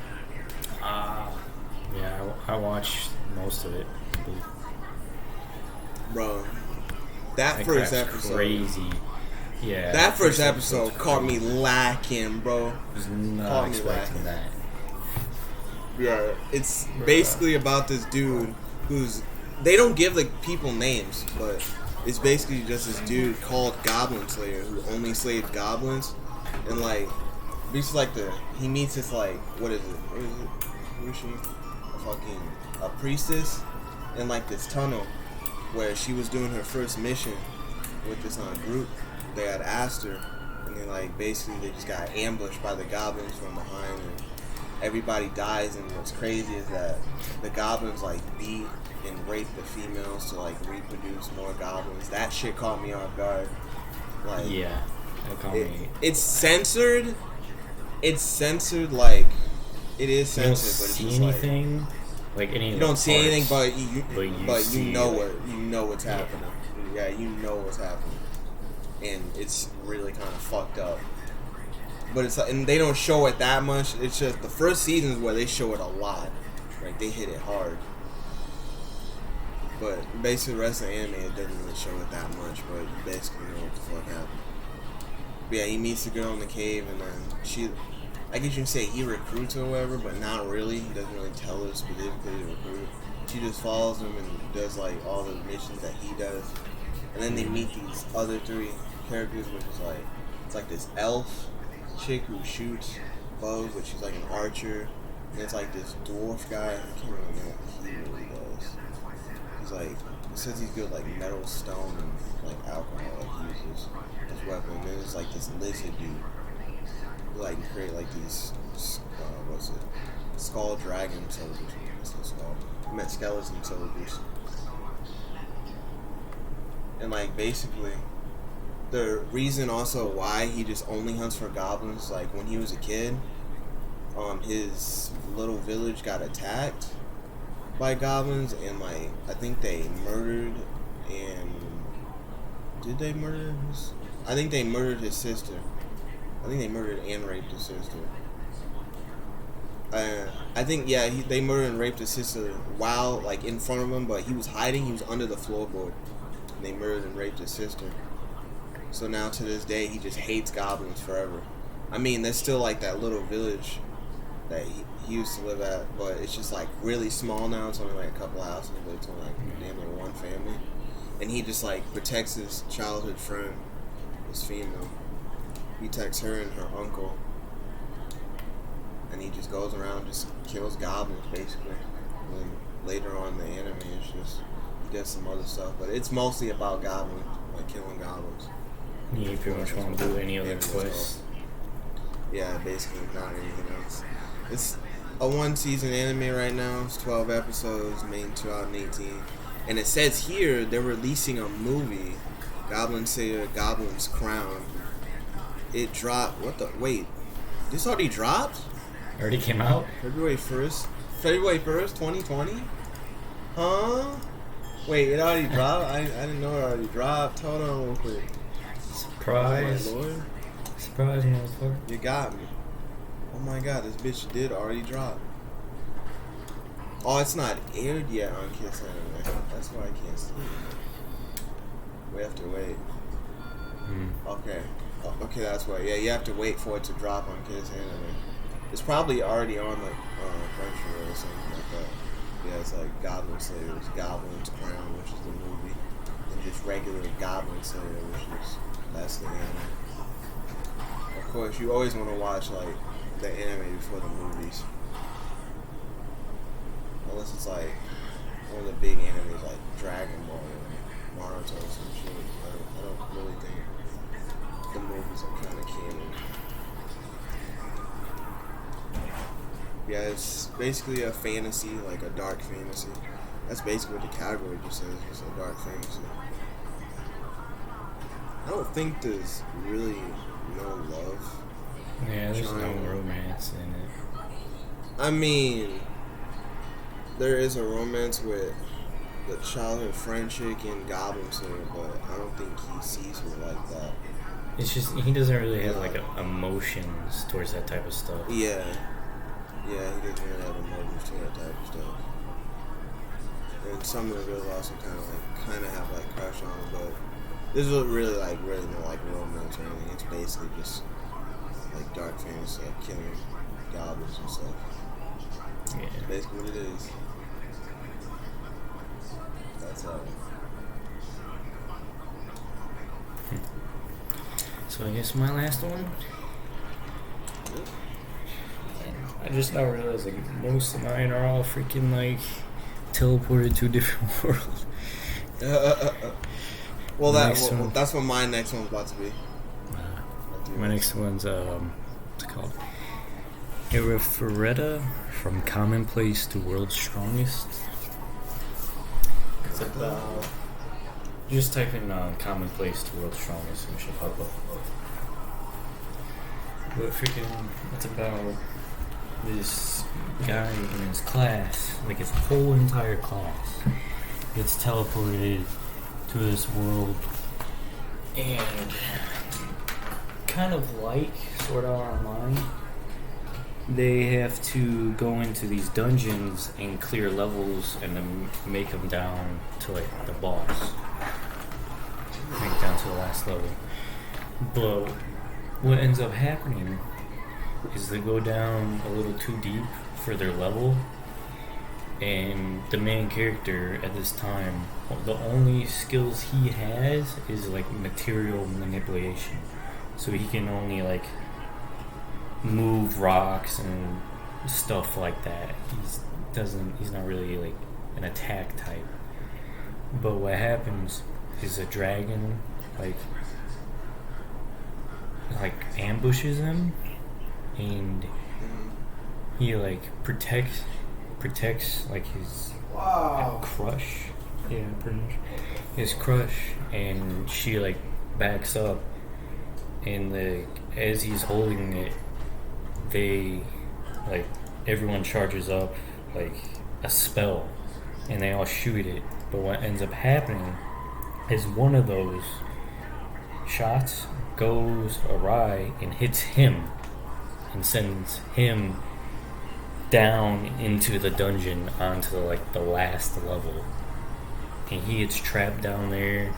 B: Yeah, I watched most of it.
A: Bro, that first episode,
B: crazy. Yeah,
A: that first episode caught me lacking, bro.
B: Was not expecting that.
A: Yeah, it's basically about this dude who's. They don't give like people names, but it's basically just this dude called Goblin Slayer who only slays goblins, and like, basically like he meets this like what is it? Who is she? A priestess in like this tunnel where she was doing her first mission with this group. They had asked her, and then like basically they just got ambushed by the goblins from behind, and everybody dies. And what's crazy is that the goblins like beat and rape the females to like reproduce more goblins. That shit caught me off guard. Like,
B: yeah, that caught me.
A: It's censored. It's censored like it is censored, but it's just
B: anything. Like any.
A: You don't see anything, but you know
B: like,
A: what's happening. Yeah, you know what's happening, and it's really kind of fucked up. But it's and they don't show it that much. It's just the first seasons where they show it a lot. Like they hit it hard. But basically, the rest of the anime it doesn't really show it that much. But you basically know what the fuck happened. But yeah, he meets the girl in the cave, and then she. I guess you can say he recruits her or whatever, but not really. He doesn't really tell her specifically to recruit. She just follows him and does like all the missions that he does. And then they meet these other three characters, which is like It's like this elf chick who shoots bows, but she's like an archer. And it's like this dwarf guy. I can't remember what he really does. He's like, it says he's good like metal, stone, and like alcohol. Like he uses as weapon. And then there's like this lizard dude who like create like these what's it? Skull dragon soldiers. What's this called? I meant skeleton soldiers. And like basically, the reason also why he just only hunts for goblins, like when he was a kid, his little village got attacked by goblins, and like I think they murdered and did they murder his? I think they murdered his sister. I think they murdered and raped his sister. I think they murdered and raped his sister while like in front of him, but he was hiding. He was under the floorboard. And they murdered and raped his sister. So now to this day, he just hates goblins forever. I mean, there's still like that little village that he used to live at, but it's just like really small now. It's only like a couple houses, but it's only like damn near one family. And he just like protects his childhood friend, his female. He protects her and her uncle. And he just goes around and just kills goblins basically. And then later on in the anime, it's just he does some other stuff, but it's mostly about goblins, like killing goblins.
B: Yeah, you pretty much won't do any other quests.
A: Yeah, basically not anything else. It's a 1-season anime right now. It's 12 episodes, made in 2018. And it says here they're releasing a movie, Goblin Slayer, Goblin's Crown. It dropped, wait, this already dropped?
B: Already came out?
A: February 1st, 2020? Huh? Wait, it already dropped? I didn't know it already dropped. Hold on real quick.
B: Surprise.
A: Oh my lord.
B: Surprise, motherfucker.
A: You got me. Oh my god, this bitch did already drop. Oh, it's not aired yet on Kiss Anime. That's why I can't see it. We have to wait. Okay. Okay, that's why. Yeah, you have to wait for it to drop on Kiss Anime. It's probably already on like Crunchyroll or something like that. Yeah, it's like Goblin Slayers, Goblin's Crown, which is the movie, and just regular Goblin Slayer, that's the anime. Of course, you always want to watch like the anime before the movies, unless it's like one of the big animes like Dragon Ball or Naruto or some shit. I don't really think the movies are kind of canon. Yeah, it's basically a fantasy, like a dark fantasy. That's basically what the category just says. It's a dark fantasy. I don't think there's really no love.
B: Yeah, there's no romance in it.
A: I mean, there is a romance with the childhood friend chick in Goblin Slayer, but I don't think he sees her like that.
B: It's just, he doesn't really have like emotions towards that type of stuff.
A: Yeah. Yeah, he doesn't really have emotions to that type of stuff. And some of the girls also kind of have like crush on him, but this is really no like romance or anything. It's basically just like dark fantasy, like killing goblins and stuff.
B: Yeah.
A: That's basically what it is. That's all.
B: So I guess my last one. I just now realized like most of mine are all freaking like teleported to a different world.
A: Well, that's what my next one's about to be.
B: My next one's what's it called? Irrefereta, From Commonplace to World's Strongest. It's about, just type in Commonplace to World's Strongest and it should pop up. But freaking, it's about this guy in his class, like his whole entire class, gets teleported to this world, and kind of like Sword Art Online, they have to go into these dungeons and clear levels and then make them down to like the boss, make it down to the last level. But what ends up happening is they go down a little too deep for their level, and the main character at this time, the only skills he has is like material manipulation, so he can only like move rocks and stuff like that. He's not really like an attack type. But what happens is a dragon like ambushes him, and he like protects like his crush. Yeah, pretty much. His crush, and she like backs up, and like as he's holding it, they like everyone charges up like a spell, and they all shoot it. But what ends up happening is one of those shots goes awry and hits him and sends him down into the dungeon onto like the last level, and he gets trapped down there.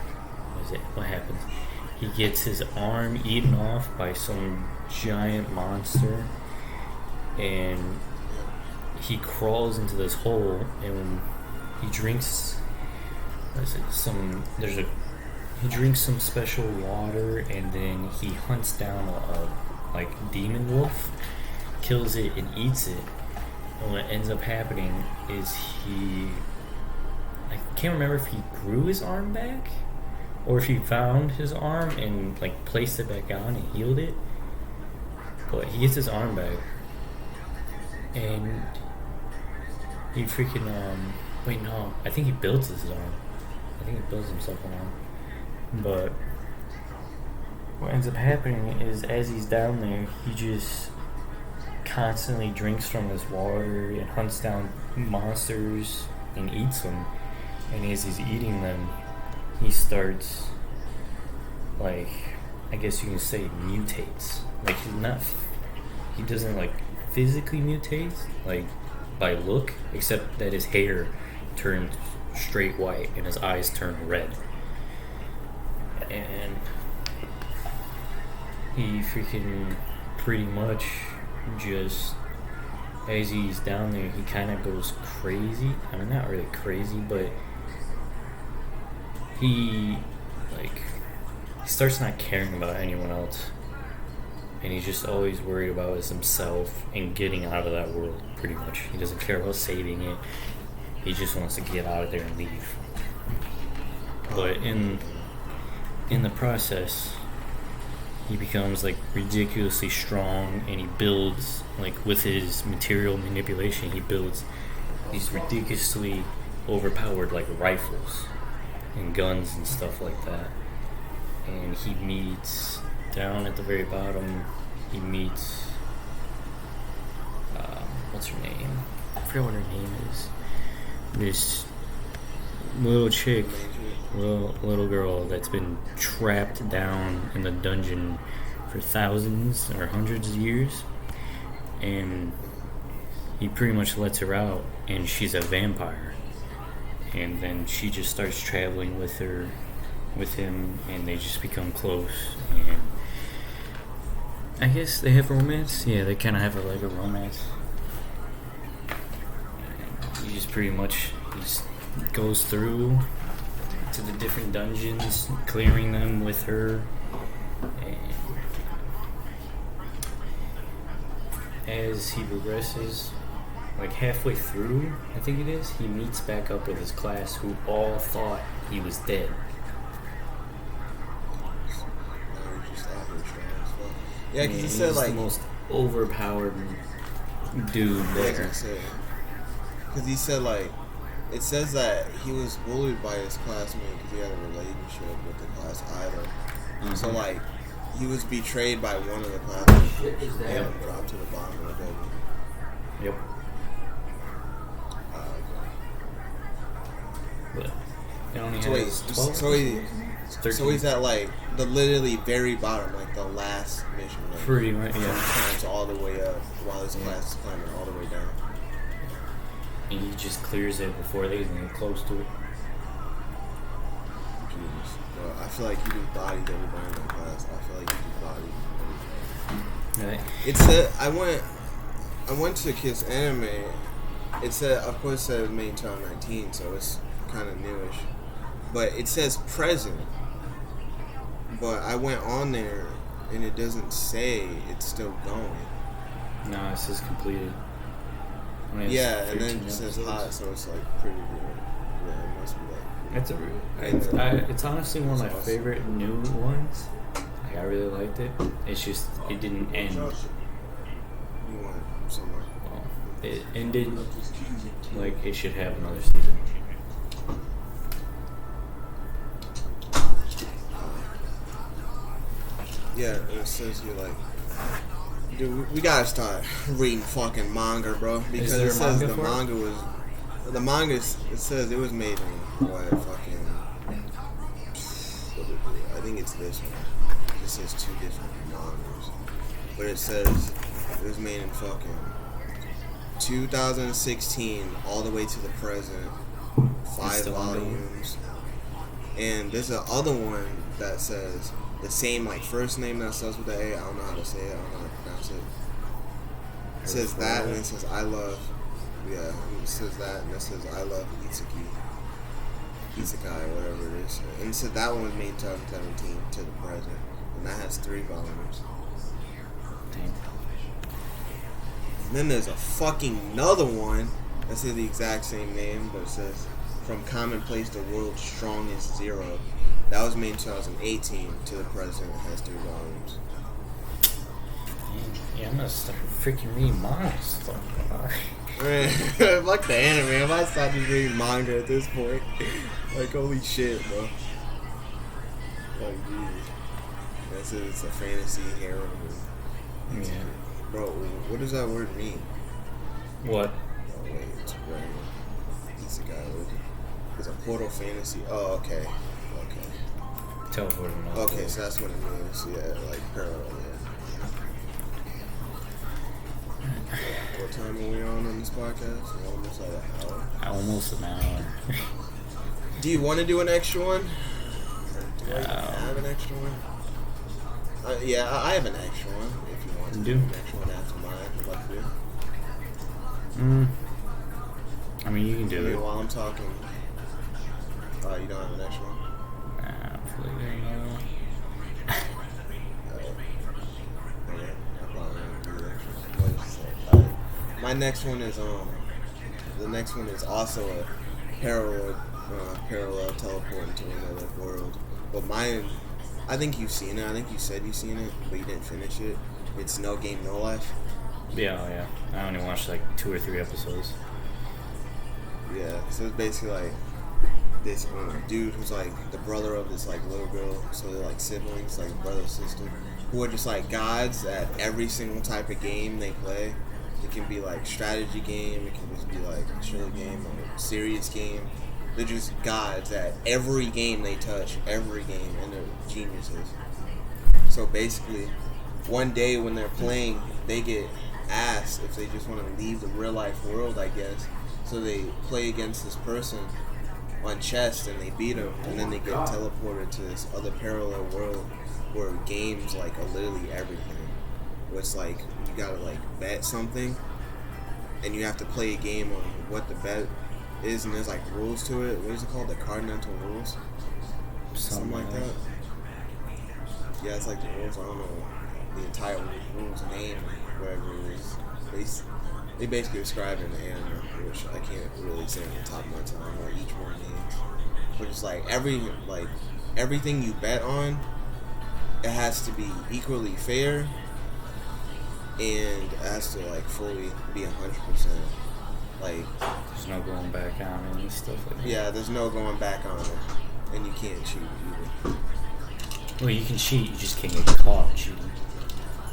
B: What happens? He gets his arm eaten off by some giant monster, and he crawls into this hole, and he drinks he drinks some special water, and then he hunts down a like demon wolf, kills it and eats it. And what ends up happening is I can't remember if he grew his arm back or if he found his arm and like placed it back on and healed it. But he gets his arm back, and he freaking wait, no, I think he builds his arm. I think he builds himself an arm. But what ends up happening is as he's down there, he just constantly drinks from this water and hunts down monsters and eats them. And as he's eating them, he starts, like, I guess you can say mutates. Like, he doesn't like physically mutate, like by look, except that his hair turns straight white and his eyes turn red. And he freaking pretty much just, as he's down there, he kind of goes crazy. I mean, not really crazy, but he starts not caring about anyone else, and he's just always worried about himself and getting out of that world. Pretty much, he doesn't care about saving it. He just wants to get out of there and leave. But in the process, he becomes like ridiculously strong, and he builds, like, with his material manipulation, he builds these ridiculously overpowered like rifles and guns and stuff like that. And he meets, down at the very bottom, he meets what's her name? I forget what her name is. This little chick, little girl that's been trapped down in the dungeon for thousands or hundreds of years, and he pretty much lets her out, and she's a vampire. And then she just starts traveling with him, and they just become close. And I guess they have romance. Yeah, they kind of have a romance. He just pretty much goes through to the different dungeons, clearing them with her. And as he progresses, like halfway through, I think it is, he meets back up with his class who all thought he was dead.
A: Yeah, because he said, like,
B: the most overpowered dude there.
A: Because he said, like, it says that he was bullied by his classmate because he had a relationship with the class idol. Mm-hmm. So, like, he was betrayed by one of the classmates and dropped to the bottom of the building.
B: Yep. But it only has 12.
A: So he's at, like, the literally very bottom, like the last mission. Like,
B: pretty much, yeah.
A: He climbs all the way up while his class is climbing all the way down.
B: And he just clears it before they even get close to it.
A: Jeez. Bro, I feel like he just bodied everybody in that class. I feel like he just bodied everybody.
B: Right.
A: It said, I went to Kiss Anime. It said, of course, it said May 2019, so it's kind of newish. But it says present. But I went on there and it doesn't say it's still going.
B: No, it says completed. Only has
A: Yeah, and
B: 13
A: then it says
B: episodes.
A: hot, so it's like pretty good. Yeah, it must be like.
B: It's honestly one of my
A: It's awesome.
B: favorite new ones. Like, I really liked it. It's just it didn't end.
A: You want somewhere?
B: Well, it ended like it should have another season.
A: Yeah, and it says you're like, dude, we gotta start reading fucking manga, bro. Because
B: there
A: it
B: a
A: says
B: manga
A: the
B: for it?
A: manga was, the manga. It says it was made in what fucking. I think it's this one. It says 2 different mangas, but it says it was made in fucking 2016 all the way to the present. 5
B: still ongoing?
A: volumes. And there's a other one that says the same like first name that starts with the A. I don't know how to say it. I don't know how to pronounce it. It says that, and it says I love. Yeah, it says that, and it says I love Isekai, or whatever it is. And it said that one was made in 2017 to the present, and that has 3 volumes.
B: Dang.
A: And then there's a fucking another one that says the exact same name, but it says From Commonplace to World's Strongest Zero. That was made in 2018 to the present. It has 3 volumes.
B: Yeah, I'm gonna start freaking reading manga stuff.
A: Man, fuck the anime. I might stop just reading manga at this point. Like, holy shit, bro. Like, Jesus. That's it. It's a fantasy harem.
B: Yeah.
A: Bro, what does that word mean?
B: What?
A: Oh, wait, it's random. Isekai. It's a portal fantasy. Oh, okay.
B: Teleporting.
A: Okay, so that's what it means. Yeah, like parallel. Yeah. What time are we on this podcast? We're almost at an hour.
B: Almost an hour.
A: Do you want to do an extra one? Or do I have an extra one? Yeah, I have an extra one. If you want to do an extra one after mine, I'd like to do.
B: I mean, you can do it.
A: While I'm talking. You don't have an extra one?
B: Nah, I'm feeling very low.
A: My next one is the next one is also a parallel teleporting to another world. But mine, I think you've seen it. I think you said you've seen it, but you didn't finish it. It's No Game No Life.
B: Yeah. I only watched like 2 or 3 episodes.
A: Yeah, so it's basically like this dude who's like the brother of this like little girl, so they're like siblings, like brother and sister, who are just like gods at every single type of game they play. It can be like strategy game, it can just be like a chill game or a serious game. They're just gods at every game they touch, every game, and they're geniuses. So basically, one day when they're playing, they get asked if they just want to leave the real life world, I guess. So they play against this person on chess and they beat him, and then they get teleported to this other parallel world where games like are literally everything. Where it's like you gotta like bet something, and you have to play a game on what the bet is, and there's like rules to it. What is it called? The Cardinal rules? Something like that. Yeah, it's like the rules. I don't know the entire rules name, whatever it is. They basically describe it in the anime, which I can't really say on the top of my tongue what each one means. But it's like everything you bet on, it has to be equally fair, and it has to like fully be 100%. Like
B: There's no going back on it and stuff like that.
A: yeah, there's no going back on it, and you can't cheat either.
B: Well, you can cheat, you just can't get caught cheating.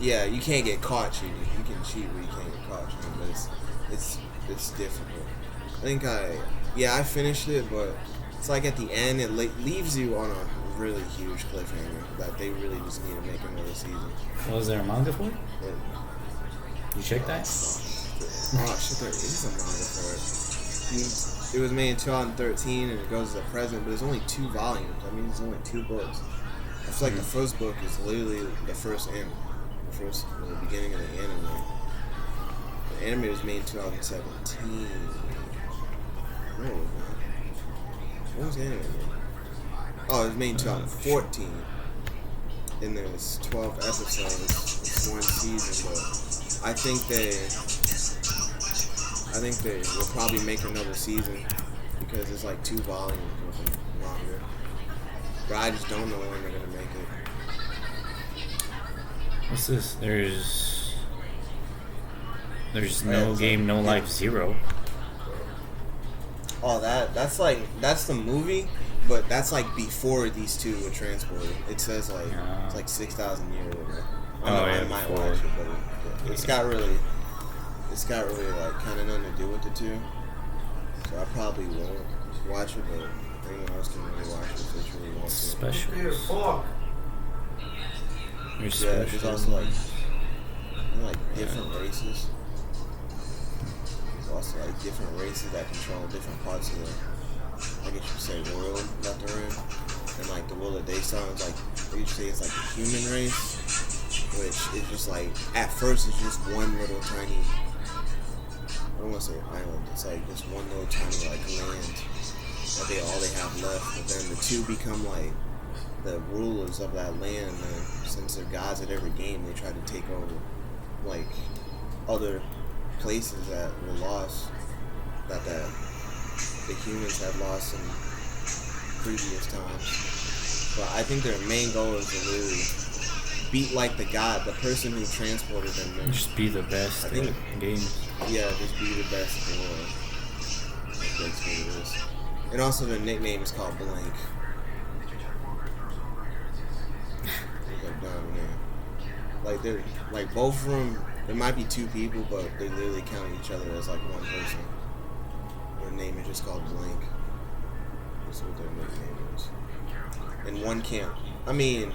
A: Yeah, you can't get caught cheating. You can cheat, but you can't get caught cheating. But it's difficult. I finished it, but it's like at the end it leaves you on a really huge cliffhanger that they really just need to make another season.
B: Was there a manga for it?
A: But,
B: You checked that?
A: oh shit, there is a manga for it. It was made in 2013 and it goes to the present, but there's only 2 volumes. I mean, there's only 2 books. I feel like the first book is literally the first anime. The beginning of the anime. The anime was made in 2017. No, it was not. When was the anime made? Oh, it was made in 2014. and there's 12 episodes. It's one season, but I think they will probably make another season because it's like 2 volumes or something longer. But I just don't know when they're gonna make it.
B: What's this? There's no game, no life, 0.
A: Oh, that's the movie, but that's like before these two were transported. It says like it's like 6,000 years. I might
B: before.
A: watch it, but it's got really like kind of nothing to do with the two. So I probably won't watch it, but anyone else can really watch it if they truly want to.
B: Specials. There's
A: Yeah, there's also like different races. There's also like different races that control different parts of the, I guess you say, world that they're in. And like the world that they saw is like, what you say, it's like the human race, which is just like, at first it's just one little tiny, I don't want to say island, it's like just one little tiny like land that all they have left. But then the two become like the rulers of that land, and since they're gods at every game, they try to take over like other places that were lost, that the humans had lost in previous times. But I think their main goal is to really beat like the person who transported them. And
B: just be the best
A: I think,
B: at games.
A: Yeah, just be the best in the world. That's what it is. And also their nickname is called Blank. Like they're like both of them. There might be 2 people, but they literally count each other as like one person. Their name is just called Blank. That's what their nickname is. And one can't. I mean,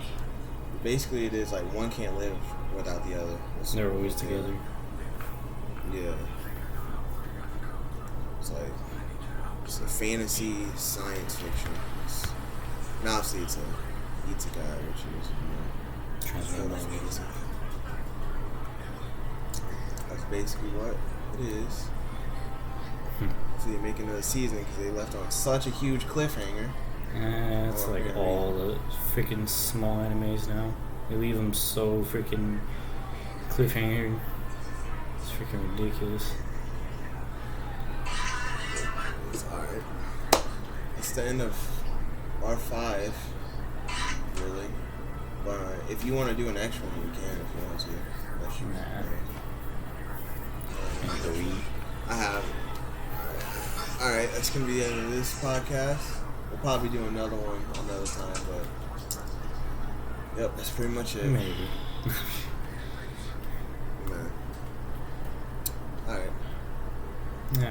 A: basically it is like one can't live without the other.
B: They're always together.
A: Yeah. It's a fantasy science fiction. And obviously it's a guy, which is
B: Transformers.
A: That's basically what it is. So they're making another season because they left on such a huge cliffhanger.
B: It's like all the freaking small animes now. They leave them so freaking cliffhanger. It's freaking ridiculous.
A: It's alright. It's the end of R5, really. But if you want to do an extra one, you can if you want to. Unless you I have. Alright, that's going to be the end of this podcast. We'll probably do another one another time, but yep, that's pretty much it.
B: Maybe.